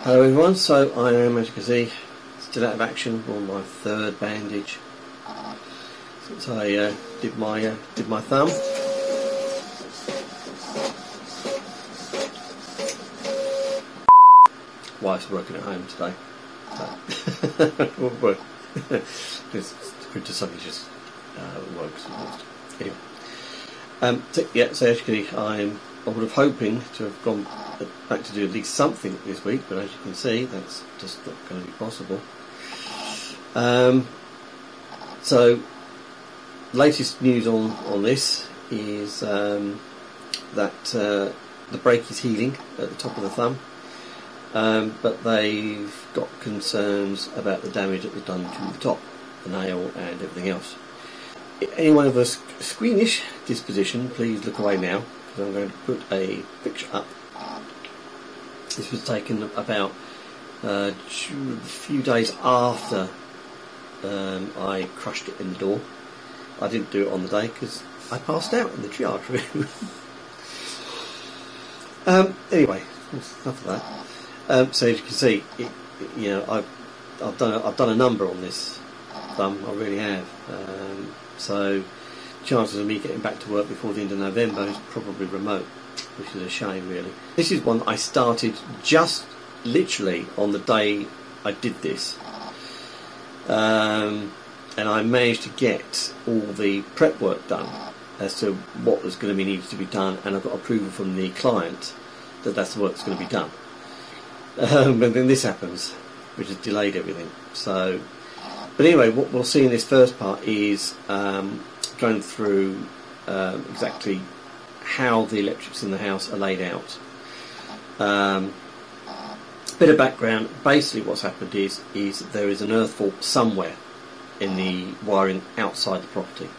Hello everyone, so I am, as you can see, still out of action on my third bandage since I did my thumb. Wife's working at home today, so just something just works. Anyway, so as you can see, I would have hoping to have gone back to do at least something this week, but as you can see, that's just not going to be possible. So, latest news on this is that the break is healing at the top of the thumb, but they've got concerns about the damage that was done to the top, the nail and everything else. Anyone of a squeamish disposition, please look away now, because I'm going to put a picture up. This was taken about a few days after I crushed it in the door. I didn't do it on the day because I passed out in the triage room. Anyway, enough of that. So as you can see, I've done a number on this thumb. I really have. So chances of me getting back to work before the end of November is probably remote, which is a shame really. This is one I started just literally on the day I did this, and I managed to get all the prep work done as to what was going to be needed to be done, and I got approval from the client that that's the work that's going to be done. And then this happens, which has delayed everything. So, but anyway, what we'll see in this first part is going through exactly how the electrics in the house are laid out. Bit of background. Basically what's happened is there is an earth fault somewhere in the wiring outside the property,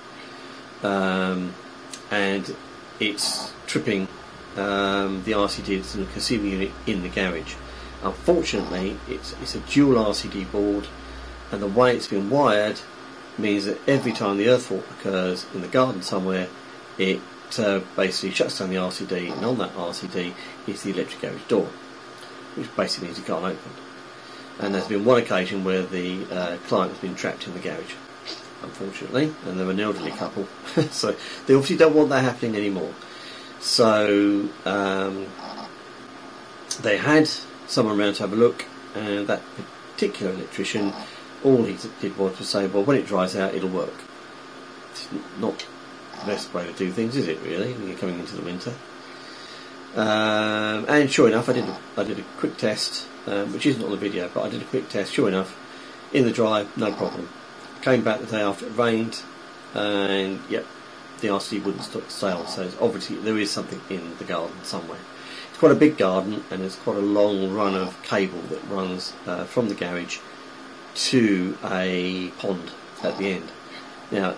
and it's tripping the RCD that's in the consumer unit in the garage. Unfortunately it's a dual RCD board, and the way it's been wired means that every time the earth fault occurs in the garden somewhere, it basically shuts down the RCD, and on that RCD is the electric garage door, which basically means you can't open. And there's been one occasion where the client has been trapped in the garage, unfortunately, and they're an elderly couple, so they obviously don't want that happening anymore. So they had someone around to have a look, and that particular electrician, all he did was to say, well, when it dries out it'll work. It's not the best way to do things, is it really, when you're coming into the winter? And sure enough, I did a quick test, which isn't on the video, but I did a quick test. Sure enough, in the dry, no problem. Came back the day after it rained, and yep, the RCD wouldn't stop sale. So obviously there is something in the garden somewhere. It's quite a big garden, and there's quite a long run of cable that runs from the garage to a pond at the end. Now,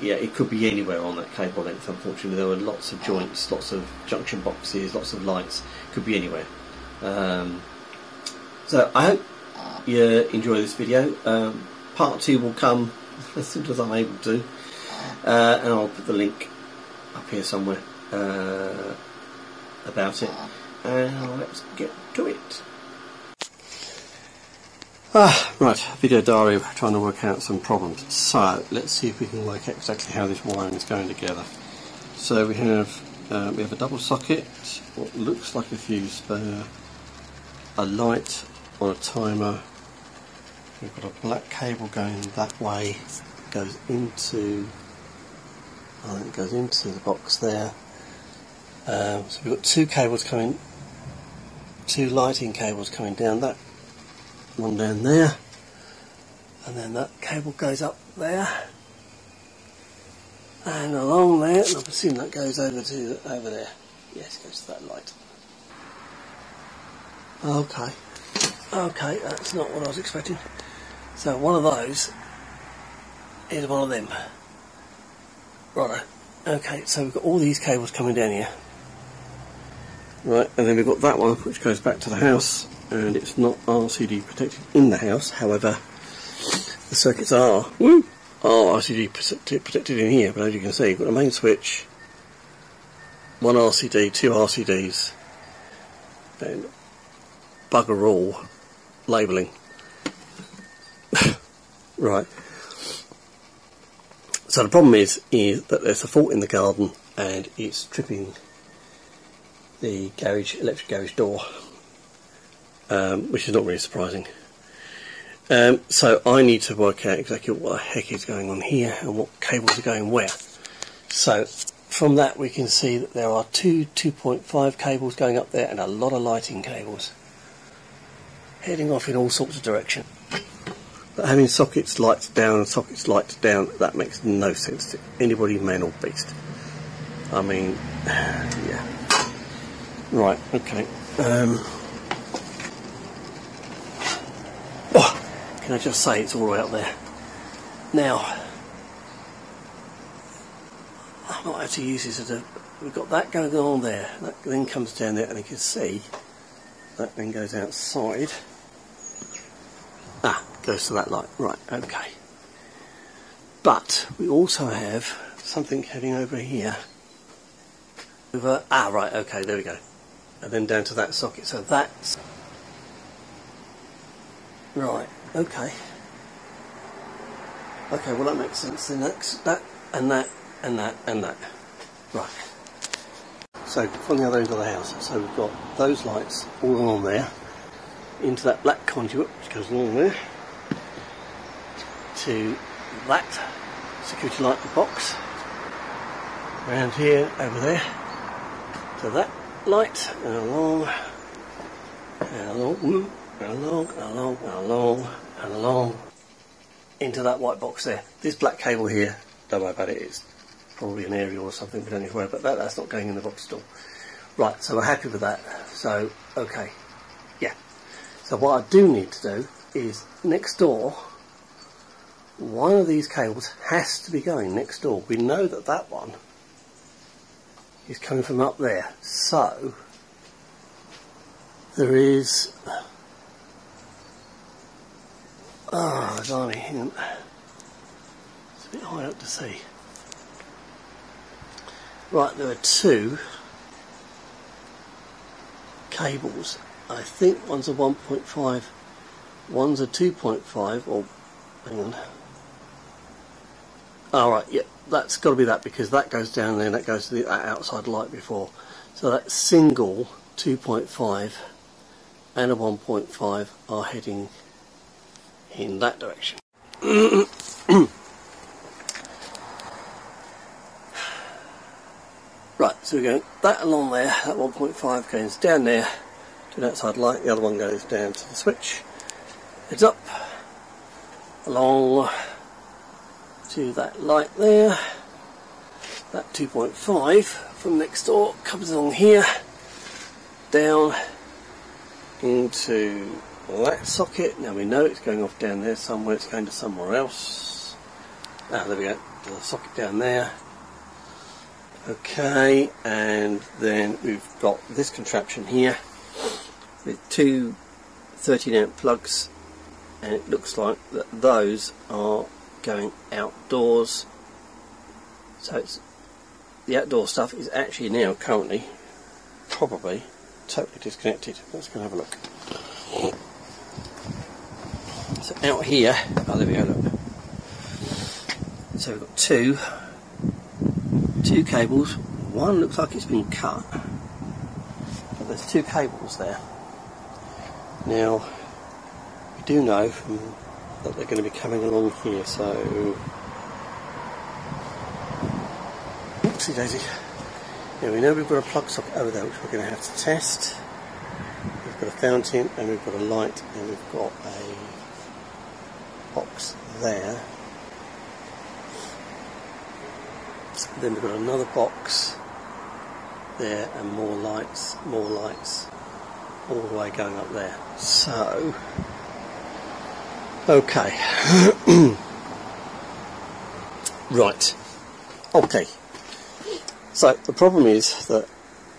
yeah, it could be anywhere on that cable length. Unfortunately, there were lots of joints, lots of junction boxes, lots of lights. Could be anywhere. So I hope you enjoy this video. Part 2 will come as soon as I'm able to, and I'll put the link up here somewhere about it. And let's get to it. Right, video diary, we're trying to work out some problems. So let's see if we can work out exactly how this wiring is going together. So we have a double socket, what looks like a fuse spare, a light on a timer. We've got a black cable going that way, goes into, I think it goes into the box there. So we've got two cables coming, two lighting cables coming down, that one down there, and then that cable goes up there and along there, and I presume that goes over there. Yes, it goes to that light. Okay, that's not what I was expecting. So one of those is one of them. Right. Okay, so we've got all these cables coming down here. Right, and then we've got that one which goes back to the house, and it's not RCD protected in the house. However, the circuits are RCD protected in here, but as you can see, you've got a main switch, one RCD, two RCDs, then bugger all labelling. Right. So the problem is that there's a fault in the garden and it's tripping the garage, electric garage door, which is not really surprising. So I need to work out exactly what the heck is going on here and what cables are going where. So from that we can see that there are two 2.5 cables going up there and a lot of lighting cables heading off in all sorts of directions. But having sockets lights down and sockets lights down, that makes no sense to anybody, man or beast. I mean, yeah. Right, okay. Can I just say it's all the way up there. Now, I might have to use this as a... We've got that going on there. That then comes down there and you can see that then goes outside. Goes to that light. Right, okay. But we also have something heading over here. Right, okay, there we go. And then down to that socket. So that's... Right, okay. Okay, well that makes sense. Then that's that and that and that and that. Right. So from the other end of the house. So we've got those lights all along there. Into that black conduit which goes along there. To that security light box. Around here, over there. To that light and along. And along. And along, and along, and along, and along into that white box there. This black cable here, don't worry about it, it's probably an aerial or something, we don't need to worry about that, that's not going in the box at all. Right, so we're happy with that. So, okay, yeah. So what I do need to do is, next door, one of these cables has to be going next door. We know that that one is coming from up there. So, there is... Oh, blimey, hang on. It's a bit high up to see. Right, there are two cables. I think one's a 1.5, one's a 2.5, or, hang on. Alright, yeah, that's got to be that because that goes down there and that goes to the outside light before. So that single 2.5 and a 1.5 are heading in that direction. Right, so we go that along there, that 1.5 goes down there to an outside light, the other one goes down to the switch, heads up, along to that light there, that 2.5 from next door comes along here, down into that socket. Now we know it's going off down there somewhere, it's going to somewhere else. There we go, the socket down there. Okay, and then we've got this contraption here with two 13 amp plugs, and it looks like that those are going outdoors. So it's the outdoor stuff is actually now currently probably totally disconnected. Let's go and have a look. So out here, oh there we go, look. So we've got two cables. One looks like it's been cut, but there's two cables there. Now we do know that they're going to be coming along here, so oopsie daisy. Now we know we've got a plug socket over there which we're going to have to test. We've got a fountain and we've got a light and we've got a box there. Then we've got another box there and more lights all the way going up there. So, okay. Right. Okay. So the problem is that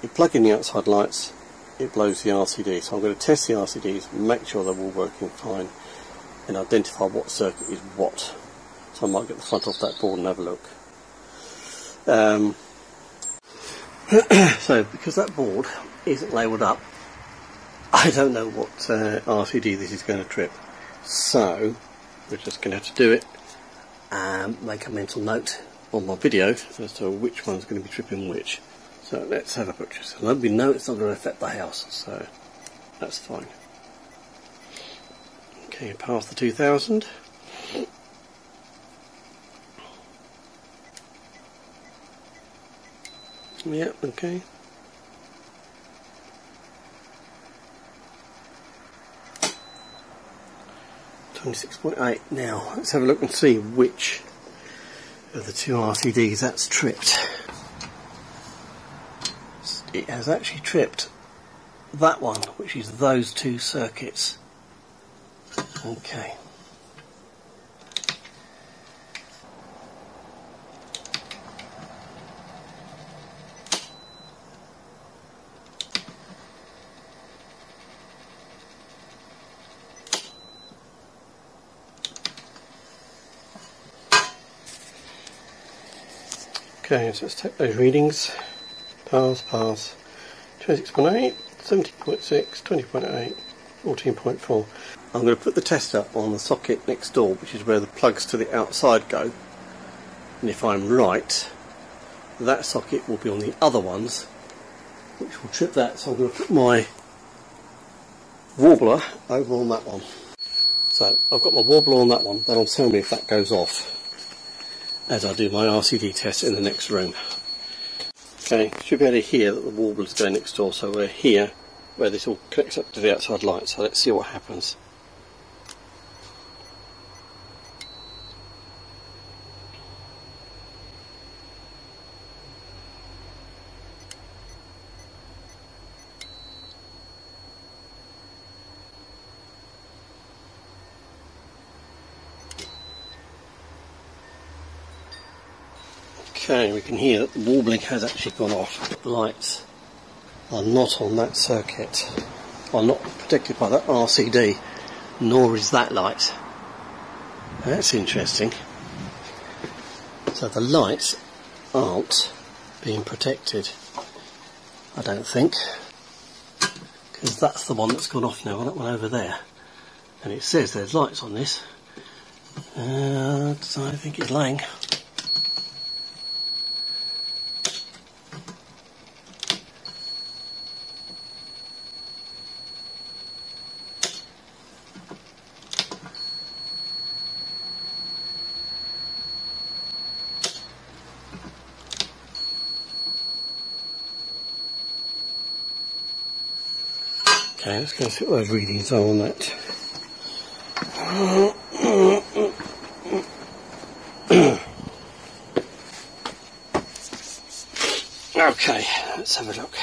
you plug in the outside lights, it blows the RCD. So I'm going to test the RCDs, make sure they're all working fine, and identify what circuit is what. So I might get the front off that board and have a look. So because that board isn't labelled up, I I don't know what RCD this is going to trip, so we're just going to have to do it and make a mental note on my video as to which one's going to be tripping which. So let's have a look. So we know it's not going to affect the house, so that's fine. Okay, past the 2000. Yep, okay. .8. Now let's have a look and see which of the two RCDs that's tripped. It has actually tripped that one, which is those two circuits. Okay. Okay, so let's take those readings. Pass, 26.8, 17.6, 20.8, 14.4. I'm going to put the tester on the socket next door, which is where the plugs to the outside go. And if I'm right, that socket will be on the other ones, which will trip that. So I'm going to put my warbler over on that one. So I've got my warbler on that one, that'll tell me if that goes off as I do my RCD test in the next room. Okay, should be able to hear that the warbler's going next door, so we're here where this all connects up to the outside light, so let's see what happens. Okay, we can hear that the warbling has actually gone off. The lights are not on that circuit, are not protected by that RCD, nor is that light. That's interesting. So the lights aren't being protected, I don't think, because that's the one that's gone off now, that one over there. And it says there's lights on this. So I think it's laying. Okay, let's go see what those readings are on that. Okay, let's have a look.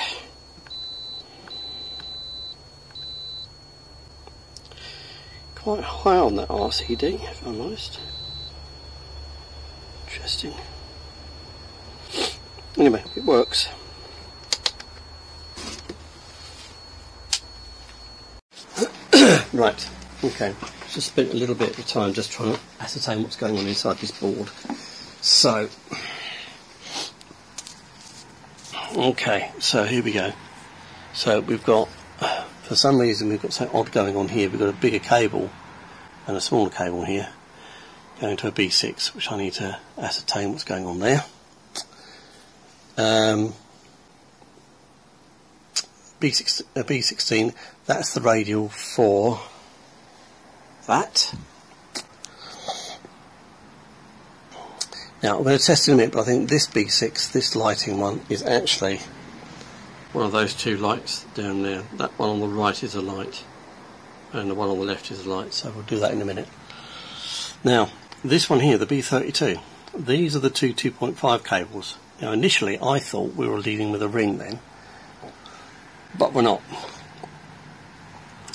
Quite high on that RCD, if I'm honest. Interesting. Anyway, it works. Right, okay, just spent a little bit of time just trying to ascertain what's going on inside this board. So, okay, so here we go. So we've got, for some reason we've got something odd going on here. We've got a bigger cable and a smaller cable here going to a B6, which I need to ascertain what's going on there. B16, that's the radial for that. Now I'm going to test in a minute, but I think this B6, this lighting one, is actually one of those two lights down there. That one on the right is a light, and the one on the left is a light, so we'll do that in a minute. Now, this one here, the B32, these are the two 2.5 cables. Now initially I thought we were dealing with a ring then, but we're not.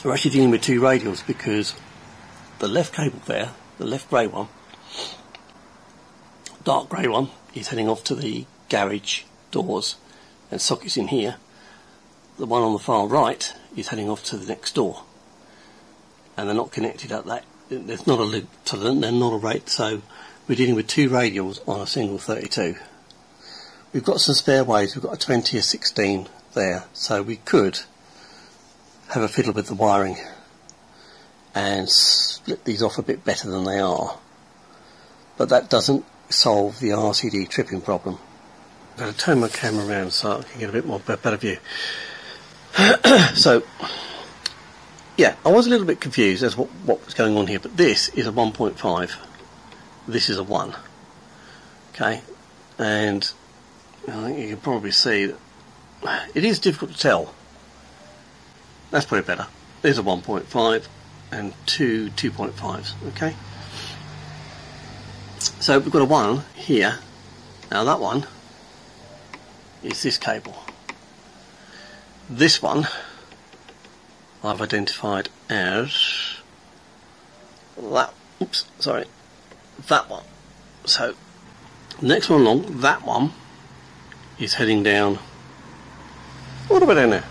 We're actually dealing with two radials, because the left cable there, the left grey one, dark grey one, is heading off to the garage doors and sockets in here. The one on the far right is heading off to the next door, and they're not connected at that. There's not a loop, so they're not a rate. So we're dealing with two radials on a single 32. We've got some spare ways. We've got a 20, a 16 there, so we could have a fiddle with the wiring and split these off a bit better than they are, but that doesn't solve the RCD tripping problem. I'm going to turn my camera around so I can get a bit more better view. So yeah, I was a little bit confused as to what was going on here, but this is a 1.5, this is a 1, okay, and I think you can probably see that it is difficult to tell. Let's put it better. There's a 1.5 and two 2.5s, okay? So we've got a 1 here. Now that one is this cable. This one I've identified as that, that one. So next one along, that one is heading down all the way down there.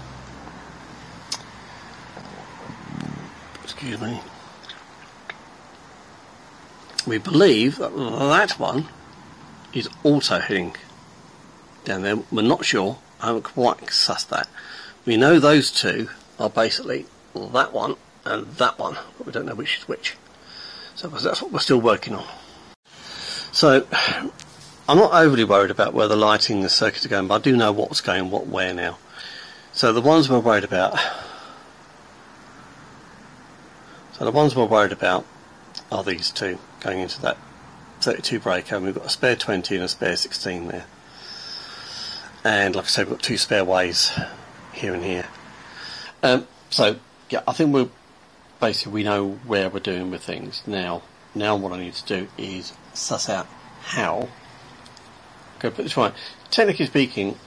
Excuse me. We believe that that one is also heading down there. We're not sure. I haven't quite sussed that. We know those two are basically that one and that one, but we don't know which is which. So that's what we're still working on. So I'm not overly worried about where the lighting and the circuits are going, but I do know what's going where now. So the ones we're worried about are these two going into that 32 breaker, and we've got a spare 20 and a spare 16 there. And like I said, we've got two spare ways here and here. So yeah, I think we know where we're doing with things now. Now what I need to do is suss out how. Go put this right. Technically speaking,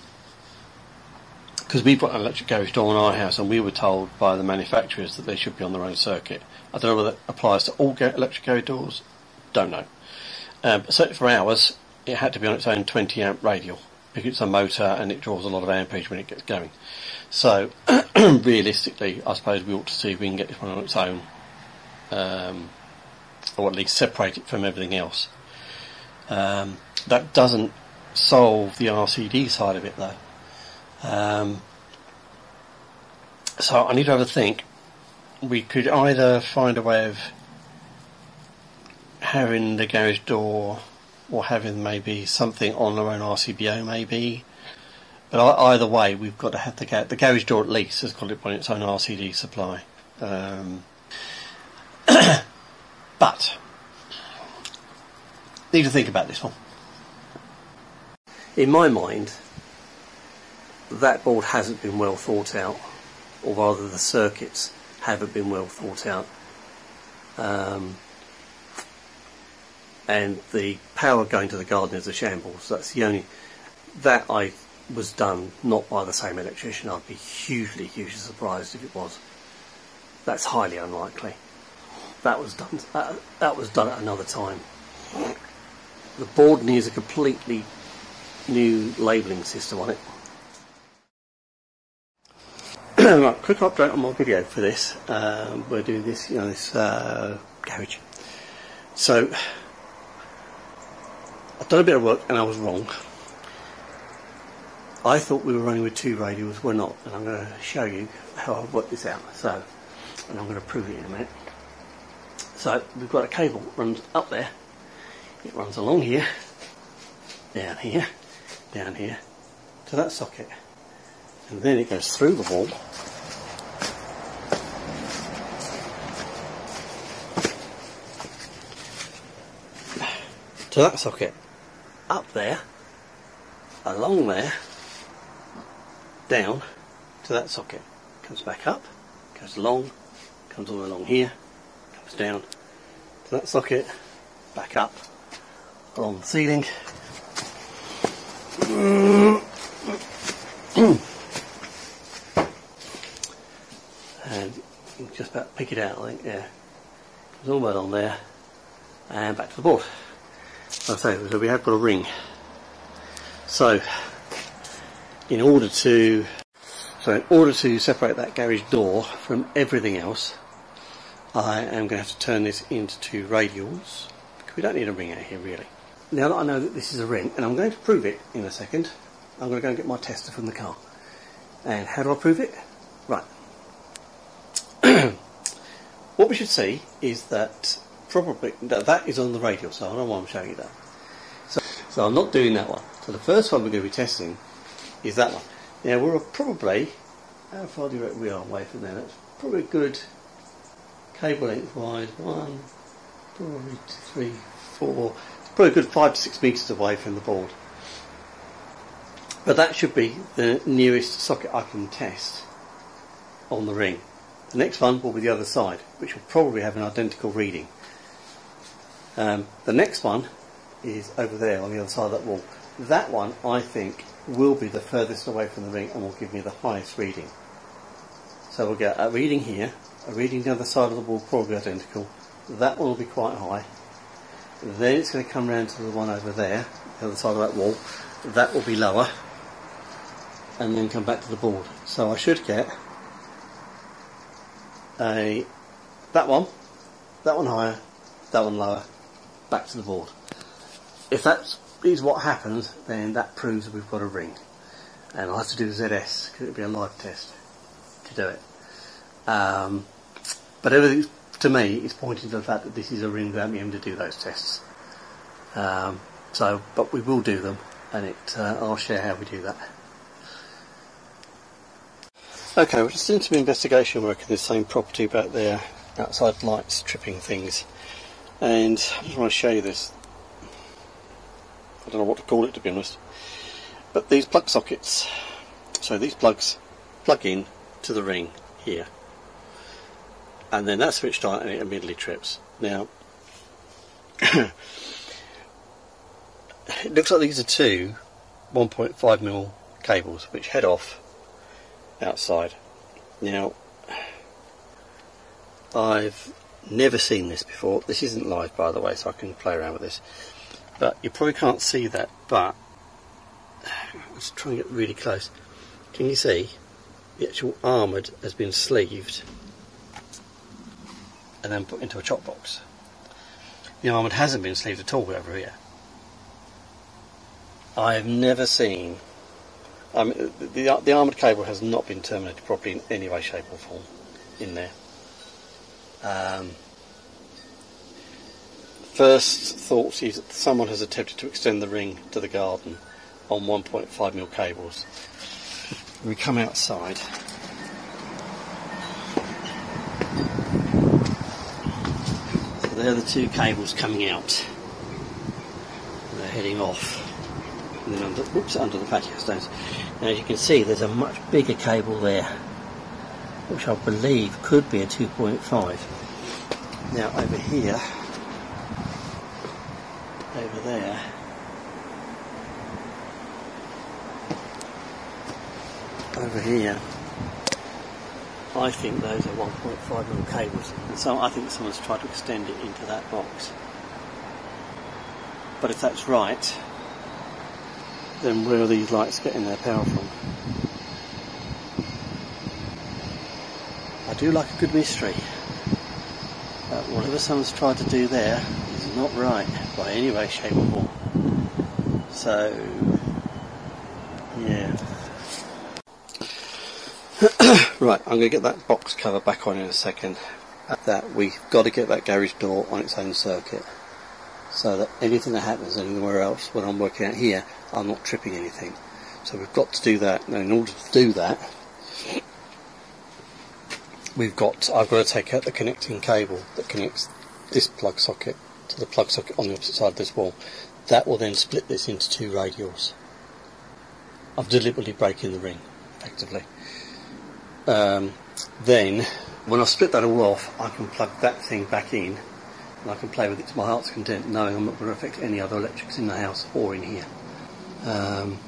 because we've got an electric garage door in our house, and we were told by the manufacturers that they should be on their own circuit. I don't know whether that applies to all electric garage doors. Don't know. But certainly for ours, it had to be on its own 20 amp radial, because it's a motor and it draws a lot of amperage when it gets going. So realistically, I suppose we ought to see if we can get this one on its own, or at least separate it from everything else. That doesn't solve the RCD side of it though. So I need to have a think. We could either find a way of having the garage door, or having maybe something on their own RCBO maybe, but either way we've got to have the garage door at least has got to put its own RCD supply. But need to think about this one. In my mind, that board hasn't been well thought out, or rather the circuits haven't been well thought out, and the power going to the garden is a shambles. That's the only that I was done not by the same electrician. I'd be hugely surprised if it was. That's highly unlikely. That was done. That was done at another time. The board needs a completely new labelling system on it. Right, quick update on my video for this. We're doing this, this garage. So I've done a bit of work and I was wrong. I thought we were running with two radials. We're not, and I'm going to show you how I've worked this out. So, and I'm going to prove it in a minute. So we've got a cable that runs up there. It runs along here, down here, to that socket, and then it goes through the wall to that socket, up there, along there, down to that socket, comes back up, goes along, comes all the way along here, comes down to that socket, back up along the ceiling, and you can just about pick it out, I think. Yeah, comes all the way along there and back to the board. Like I say, so we have got a ring. So in order to separate that garage door from everything else, I am going to have to turn this into two radials. We don't need a ring out here really. Now that I know that this is a ring, and I'm going to prove it in a second, I'm going to go and get my tester from the car. And how do I prove it? Right. what we should see is that probably that is on the radial, so I don't know why I'm showing you that. So I'm not doing that one. So the first one we're going to be testing is that one. Now we're probably, how far do you reckon we are away from there? That's probably a good cable length wise. 1, 2, 3, 4. It's probably a good 5 to 6 metres away from the board. But that should be the nearest socket I can test on the ring. The next one will be the other side, which will probably have an identical reading. The next one is over there on the other side of that wall. That one, I think, will be the furthest away from the ring and will give me the highest reading. So we'll get a reading here, a reading the other side of the wall, probably identical. That one will be quite high. Then it's going to come round to the one over there, the other side of that wall. That will be lower. And then come back to the board. So I should get that one higher, that one lower, back to the board. If that is what happens, then that proves that we've got a ring. And I'll have to do ZS, because it'll be a live test to do it. But everything, to me, is pointing to the fact that this is a ring without me having to do those tests. But we will do them, and I'll share how we do that. Okay, we're just doing some investigation work in this same property back there, outside lights, tripping things. And I just want to show you this. I don't know what to call it, to be honest. But these plug sockets, so these plugs plug in to the ring here. And then that's switched on and it immediately trips. Now, it looks like these are two 1.5mm cables which head off outside. Now, I've never seen this before. This isn't live, by the way, so I can play around with this. But you probably can't see that, but let's try and get really close. Can you see the actual armoured has been sleeved and then put into a chop box? The armoured hasn't been sleeved at all over here. I have never seen, the armoured cable has not been terminated properly in any way, shape or form in there. First thoughts is that someone has attempted to extend the ring to the garden on 1.5mm cables. We come outside. So they're the two cables coming out. They're heading off. And then under the patio stones. Now, as you can see, there's a much bigger cable there, which I believe could be a 2.5. Now over here, over there, over here, I think those are 1.5mm cables, and so I think someone's tried to extend it into that box. But if that's right, then where are these lights getting their power from? I do like a good mystery. Whatever someone's tried to do there is not right by any way, shape or form. So, yeah. Right, I'm going to get that box cover back on in a second. That we've got to get that garage door on its own circuit, so that anything that happens anywhere else when I'm working out here, I'm not tripping anything. So we've got to do that. Now, in order to do that, I've got to take out the connecting cable that connects this plug socket to the plug socket on the opposite side of this wall. That will then split this into two radials. I've deliberately breaking the ring, effectively. Then, when I've split that all off, I can plug that thing back in, and I can play with it to my heart's content, knowing I'm not going to affect any other electrics in the house or in here. And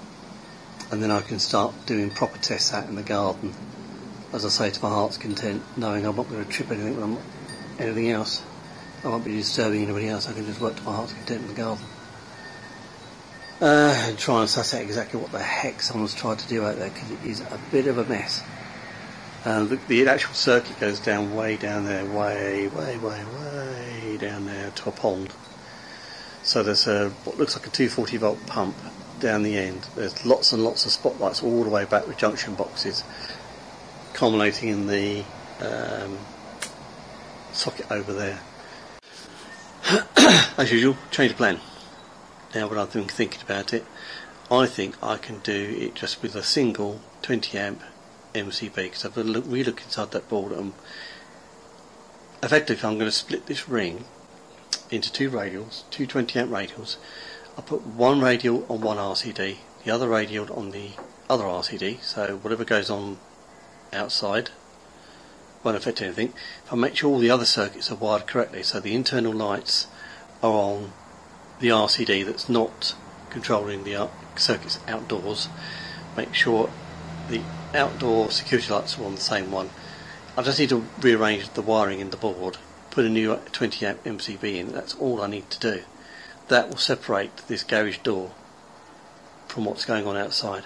then I can start doing proper tests out in the garden, as I say, to my heart's content, knowing I'm not going to trip anything when I'm anything else. I won't be disturbing anybody else. I can just work to my heart's content in the garden. And try and suss out exactly what the heck someone's tried to do out there, because it is a bit of a mess. The actual circuit goes down way down there, way down there to a pond. So there's what looks like a 240 volt pump down the end. There's lots and lots of spotlights all the way back with junction boxes, culminating in the socket over there. As usual, change of plan. Now when I'm thinking about it, I think I can do it just with a single 20 amp MCB, because I've re-look inside that board and effectively I'm going to split this ring into two radials, two 20 amp radials. I'll put one radial on one RCD, the other radial on the other RCD, so whatever goes on outside won't affect anything. If I make sure all the other circuits are wired correctly, so the internal lights are on the RCD that's not controlling the circuits outdoors, make sure the outdoor security lights are on the same one. I just need to rearrange the wiring in the board, put a new 20 amp MCB in, that's all I need to do. That will separate this garage door from what's going on outside.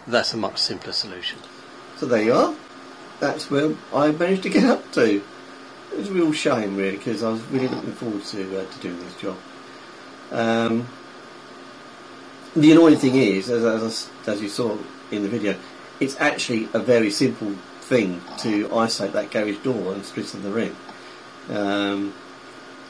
That's a much simpler solution. So there you are. That's where I managed to get up to. It was a real shame really, because I was really looking forward to doing this job. The annoying thing is, as you saw in the video, it's actually a very simple thing to isolate that garage door and split in the ring.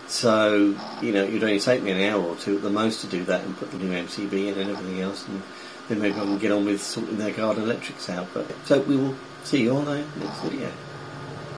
So, you know, it would only take me an hour or two at the most to do that and put the new MCB in and everything else, and then maybe I can get on with sorting their garden electrics out. But so we will see you on the next video.